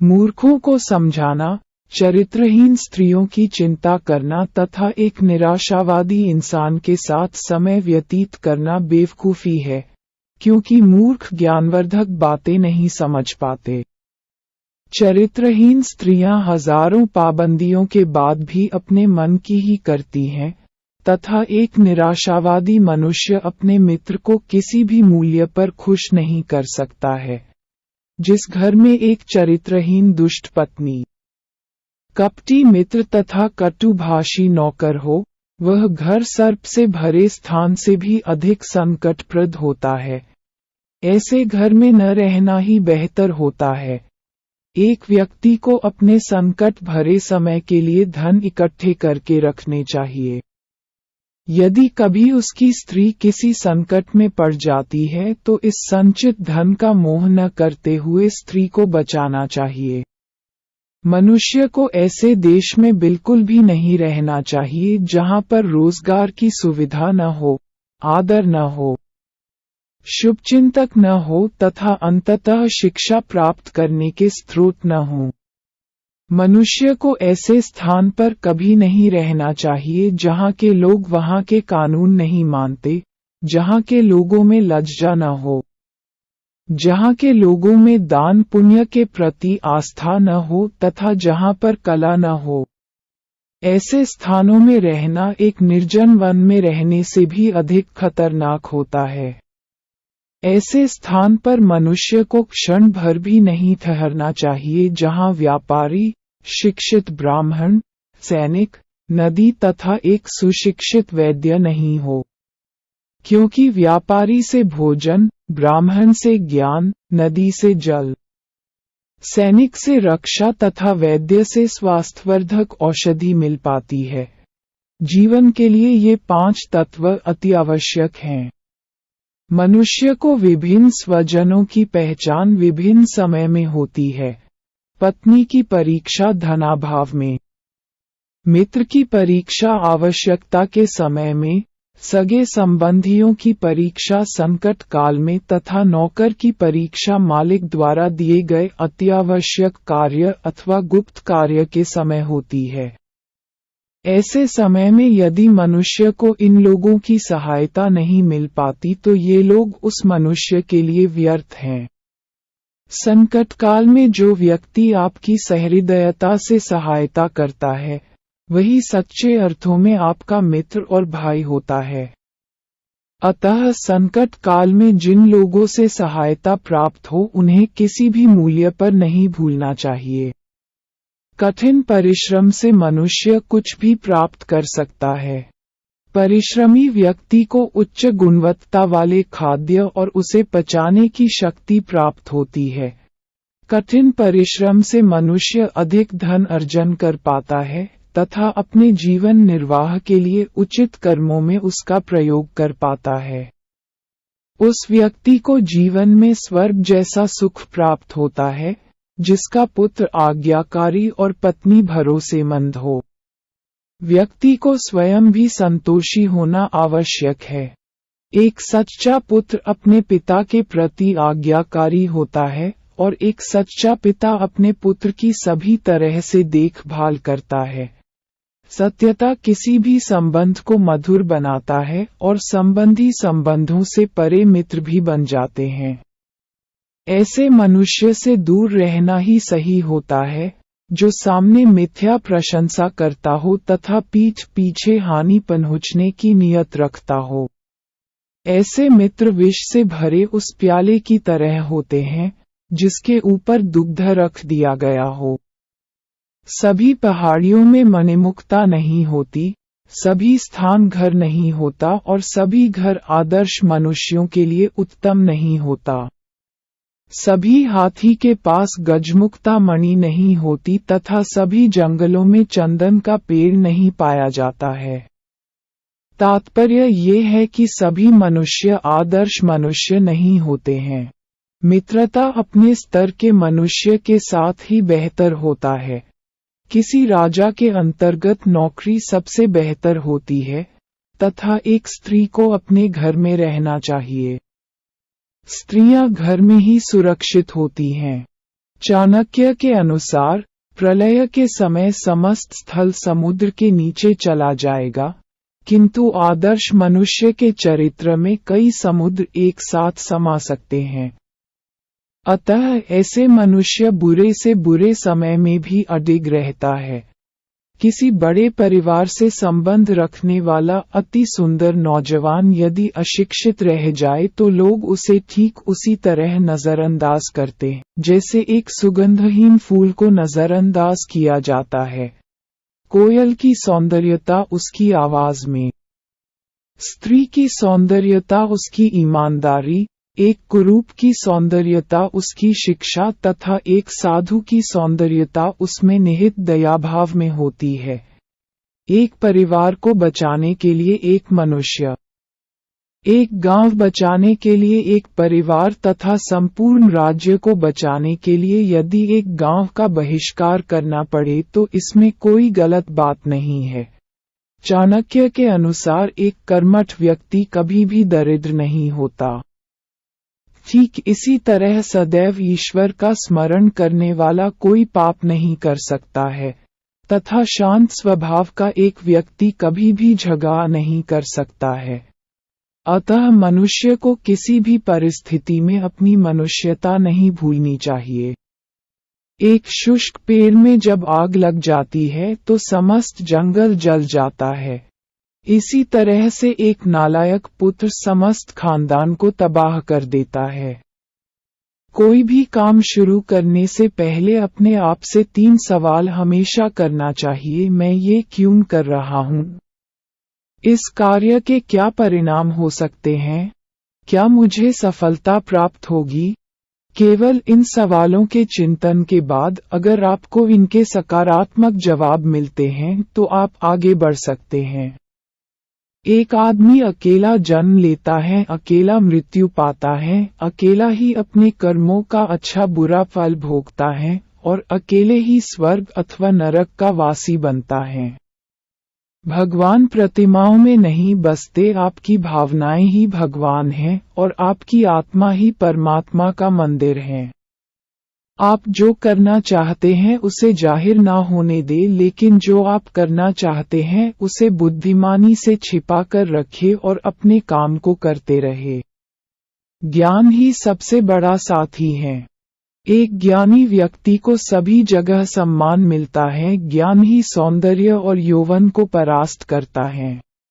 मूर्खों को समझाना, चरित्रहीन स्त्रियों की चिंता करना तथा एक निराशावादी इंसान के साथ समय व्यतीत करना बेवकूफ़ी है, क्योंकि मूर्ख ज्ञानवर्धक बातें नहीं समझ पाते। चरित्रहीन स्त्रियां हजारों पाबंदियों के बाद भी अपने मन की ही करती हैं, तथा एक निराशावादी मनुष्य अपने मित्र को किसी भी मूल्य पर खुश नहीं कर सकता है। जिस घर में एक चरित्रहीन दुष्ट पत्नी, कपटी मित्र तथा कटुभाषी नौकर हो, वह घर सर्प से भरे स्थान से भी अधिक संकटप्रद होता है। ऐसे घर में न रहना ही बेहतर होता है। एक व्यक्ति को अपने संकट भरे समय के लिए धन इकट्ठे करके रखने चाहिए। यदि कभी उसकी स्त्री किसी संकट में पड़ जाती है तो इस संचित धन का मोह न करते हुए स्त्री को बचाना चाहिए। मनुष्य को ऐसे देश में बिल्कुल भी नहीं रहना चाहिए जहां पर रोजगार की सुविधा न हो, आदर न हो, शुभचिंतक न हो तथा अंततः शिक्षा प्राप्त करने के स्रोत न हो। मनुष्य को ऐसे स्थान पर कभी नहीं रहना चाहिए जहां के लोग वहां के कानून नहीं मानते, जहां के लोगों में लज्जा न हो, जहां के लोगों में दान पुण्य के प्रति आस्था न हो तथा जहां पर कला न हो। ऐसे स्थानों में रहना एक निर्जन वन में रहने से भी अधिक खतरनाक होता है। ऐसे स्थान पर मनुष्य को क्षण भर भी नहीं ठहरना चाहिए जहां व्यापारी, शिक्षित ब्राह्मण, सैनिक, नदी तथा एक सुशिक्षित वैद्य नहीं हो। क्योंकि व्यापारी से भोजन, ब्राह्मण से ज्ञान, नदी से जल, सैनिक से रक्षा तथा वैद्य से स्वास्थ्यवर्धक औषधि मिल पाती है। जीवन के लिए ये 5 तत्व अति आवश्यक हैं। मनुष्य को विभिन्न स्वजनों की पहचान विभिन्न समय में होती है। पत्नी की परीक्षा धनाभाव में, मित्र की परीक्षा आवश्यकता के समय में, सगे संबंधियों की परीक्षा संकट काल में तथा नौकर की परीक्षा मालिक द्वारा दिए गए अत्यावश्यक कार्य अथवा गुप्त कार्य के समय होती है। ऐसे समय में यदि मनुष्य को इन लोगों की सहायता नहीं मिल पाती तो ये लोग उस मनुष्य के लिए व्यर्थ हैं। संकट काल में जो व्यक्ति आपकी सहृदयता से सहायता करता है, वही सच्चे अर्थों में आपका मित्र और भाई होता है। अतः संकट काल में जिन लोगों से सहायता प्राप्त हो उन्हें किसी भी मूल्य पर नहीं भूलना चाहिए। कठिन परिश्रम से मनुष्य कुछ भी प्राप्त कर सकता है। परिश्रमी व्यक्ति को उच्च गुणवत्ता वाले खाद्य और उसे पचाने की शक्ति प्राप्त होती है। कठिन परिश्रम से मनुष्य अधिक धन अर्जन कर पाता है तथा अपने जीवन निर्वाह के लिए उचित कर्मों में उसका प्रयोग कर पाता है। उस व्यक्ति को जीवन में स्वर्ग जैसा सुख प्राप्त होता है, जिसका पुत्र आज्ञाकारी और पत्नी भरोसेमंद हो। व्यक्ति को स्वयं भी संतोषी होना आवश्यक है। एक सच्चा पुत्र अपने पिता के प्रति आज्ञाकारी होता है और एक सच्चा पिता अपने पुत्र की सभी तरह से देखभाल करता है। सत्यता किसी भी संबंध को मधुर बनाता है और संबंधी संबंधों से परे मित्र भी बन जाते हैं। ऐसे मनुष्य से दूर रहना ही सही होता है, जो सामने मिथ्या प्रशंसा करता हो तथा पीठ पीछे हानि पहुंचने की नियत रखता हो। ऐसे मित्र विष से भरे उस प्याले की तरह होते हैं, जिसके ऊपर दुग्ध रख दिया गया हो। सभी पहाड़ियों में मणिमुक्ता नहीं होती, सभी स्थान घर नहीं होता और सभी घर आदर्श मनुष्यों के लिए उत्तम नहीं होता। सभी हाथी के पास गजमुक्ता मणि नहीं होती तथा सभी जंगलों में चंदन का पेड़ नहीं पाया जाता है। तात्पर्य ये है कि सभी मनुष्य आदर्श मनुष्य नहीं होते हैं। मित्रता अपने स्तर के मनुष्य के साथ ही बेहतर होता है। किसी राजा के अंतर्गत नौकरी सबसे बेहतर होती है तथा एक स्त्री को अपने घर में रहना चाहिए। स्त्रियां घर में ही सुरक्षित होती हैं। चाणक्य के अनुसार प्रलय के समय समस्त स्थल समुद्र के नीचे चला जाएगा, किंतु आदर्श मनुष्य के चरित्र में कई समुद्र एक साथ समा सकते हैं। अतः ऐसे मनुष्य बुरे से बुरे समय में भी अडिग रहता है। किसी बड़े परिवार से संबंध रखने वाला अति सुंदर नौजवान यदि अशिक्षित रह जाए तो लोग उसे ठीक उसी तरह नजरअंदाज करते हैं जैसे एक सुगंधहीन फूल को नजरअंदाज किया जाता है। कोयल की सौंदर्यता उसकी आवाज में, स्त्री की सौंदर्यता उसकी ईमानदारी, एक कुरूप की सौंदर्यता उसकी शिक्षा तथा एक साधु की सौंदर्यता उसमें निहित दयाभाव में होती है। एक परिवार को बचाने के लिए एक मनुष्य, एक गांव बचाने के लिए एक परिवार तथा संपूर्ण राज्य को बचाने के लिए यदि एक गांव का बहिष्कार करना पड़े तो इसमें कोई गलत बात नहीं है। चाणक्य के अनुसार एक कर्मठ व्यक्ति कभी भी दरिद्र नहीं होता। ठीक इसी तरह सदैव ईश्वर का स्मरण करने वाला कोई पाप नहीं कर सकता है, तथा शांत स्वभाव का एक व्यक्ति कभी भी झगड़ा नहीं कर सकता है। अतः मनुष्य को किसी भी परिस्थिति में अपनी मनुष्यता नहीं भूलनी चाहिए। एक शुष्क पेड़ में जब आग लग जाती है तो समस्त जंगल जल जाता है। इसी तरह से एक नालायक पुत्र समस्त खानदान को तबाह कर देता है। कोई भी काम शुरू करने से पहले अपने आप से 3 सवाल हमेशा करना चाहिए। मैं ये क्यों कर रहा हूँ? इस कार्य के क्या परिणाम हो सकते हैं? क्या मुझे सफलता प्राप्त होगी? केवल इन सवालों के चिंतन के बाद अगर आपको इनके सकारात्मक जवाब मिलते हैं तो आप आगे बढ़ सकते हैं। एक आदमी अकेला जन्म लेता है, अकेला मृत्यु पाता है, अकेला ही अपने कर्मों का अच्छा बुरा फल भोगता है और अकेले ही स्वर्ग अथवा नरक का वासी बनता है। भगवान प्रतिमाओं में नहीं बसते, आपकी भावनाएं ही भगवान हैं और आपकी आत्मा ही परमात्मा का मंदिर है। आप जो करना चाहते हैं उसे जाहिर ना होने दे, लेकिन जो आप करना चाहते हैं उसे बुद्धिमानी से छिपा कर रखे और अपने काम को करते रहे। ज्ञान ही सबसे बड़ा साथी है। एक ज्ञानी व्यक्ति को सभी जगह सम्मान मिलता है। ज्ञान ही सौंदर्य और यौवन को परास्त करता है।